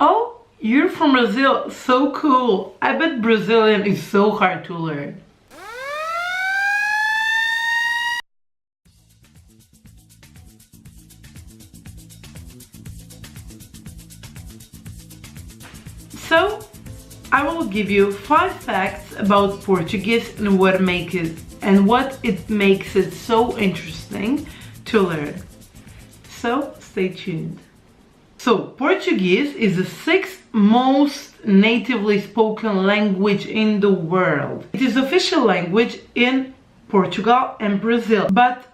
Oh, you're from Brazil, so cool. I bet Brazilian is so hard to learn. So, I will give you 5 facts about Portuguese and what it makes it so interesting to learn. So, stay tuned. So, Portuguese is the 6th most natively spoken language in the world. It is official language in Portugal and Brazil, but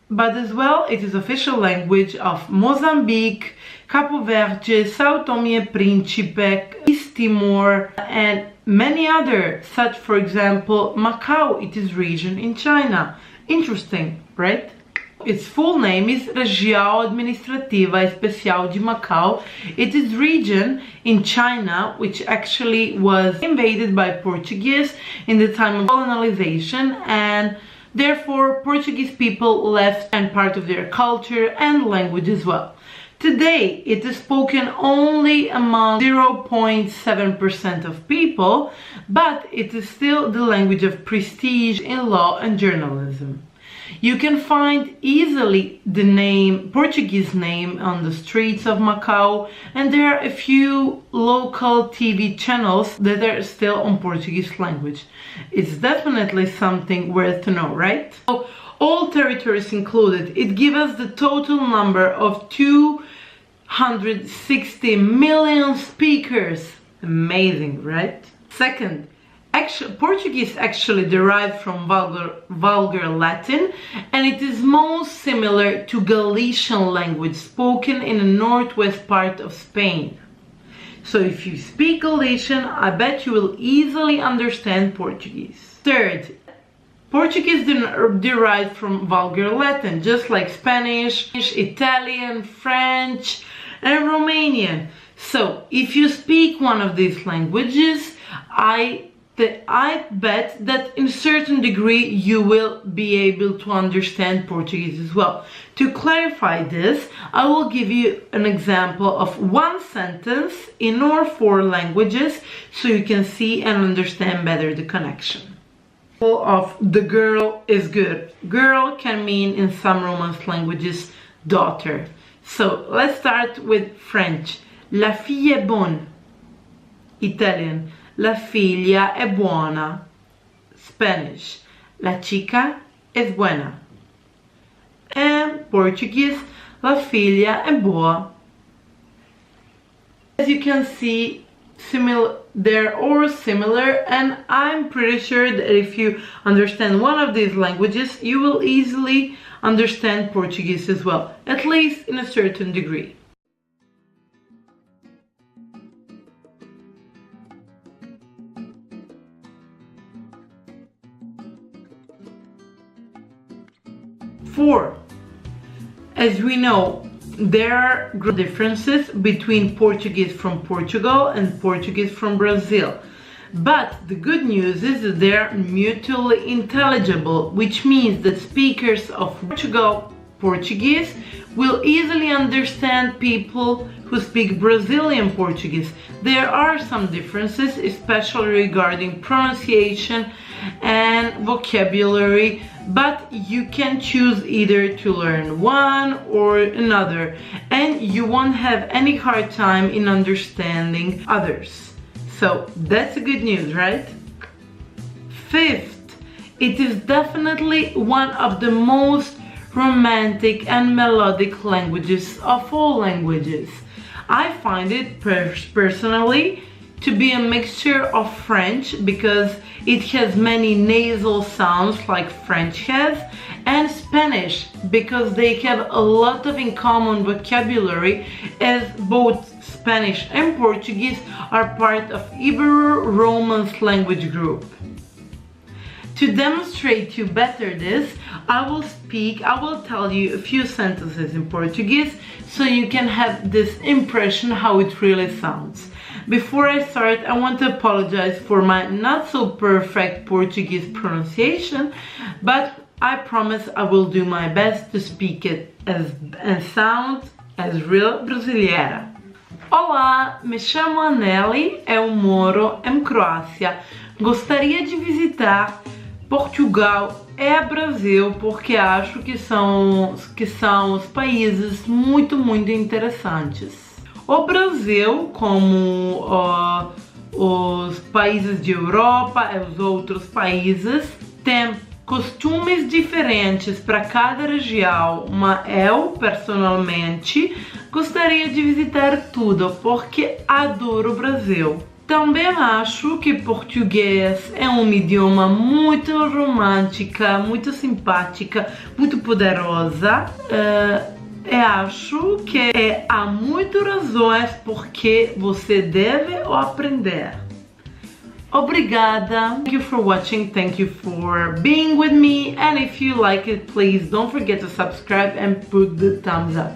as well it is official language of Mozambique, Cabo Verde, São Tomé e Príncipe, East Timor, and many other, such for example Macau. It is region in China. Interesting, right? Its full name is Região Administrativa Especial de Macau. It is region in China which actually was invaded by Portuguese in the time of colonization, and therefore Portuguese people left and part of their culture and language as well. Today it is spoken only among 0.7% of people, but it is still the language of prestige in law and journalism. You can find easily the Portuguese name on the streets of Macau, and there are a few local TV channels that are still on Portuguese language. It's definitely something worth to know, right? So, all territories included, it gives us the total number of 260 million speakers. Amazing, right? Second, Portuguese actually derived from vulgar Latin, and it is most similar to Galician language spoken in the northwest part of Spain. So if you speak Galician, I bet you will easily understand Portuguese. Third, Portuguese derived from vulgar Latin, just like Spanish, Italian, French, and Romanian. So if you speak one of these languages, I bet that in a certain degree you will be able to understand Portuguese as well. To clarify this, I will give you an example of one sentence in all 4 languages so you can see and understand better the connection. Of the girl is good. Girl can mean in some Romance languages daughter. So let's start with French. La fille est bonne. Italian. La figlia è buona. Spanish. La chica es buena. And Portuguese. La figlia è boa. As you can see, they're all similar, and I'm pretty sure that if you understand one of these languages, you will easily understand Portuguese as well, at least in a certain degree. Four, as we know, there are differences between Portuguese from Portugal and Portuguese from Brazil. But the good news is that they are mutually intelligible, which means that speakers of Portuguese will easily understand people who speak Brazilian Portuguese. There are some differences, especially regarding pronunciation and vocabulary, but you can choose either to learn one or another, and you won't have any hard time in understanding others. So that's good news, right? Fifth, it is definitely one of the most romantic and melodic languages of all languages. I find it personally to be a mixture of French, because it has many nasal sounds like French has, and Spanish, because they have a lot of in common vocabulary, as both Spanish and Portuguese are part of Ibero-Romance language group. To demonstrate you better this, I will tell you a few sentences in Portuguese so you can have this impression how it really sounds. Before I start, I want to apologize for my not so perfect Portuguese pronunciation, but I promise I will do my best to speak it and sound as real brasileira. Olá, me chamo Anneli, eu moro em Croácia. Gostaria de visitar Portugal e Brasil porque acho que são os países muito interessantes. O Brasil, como os países de Europa e os outros países, tem costumes diferentes para cada região, mas eu, personalmente, gostaria de visitar tudo porque adoro o Brasil. Também acho que português é um idioma muito romântica, muito simpática, muito poderosa. Eu acho que há muitas razões porque você deve aprender. Obrigada. Thank you for watching. Thank you for being with me. And if you like it, please don't forget to subscribe and put the thumbs up.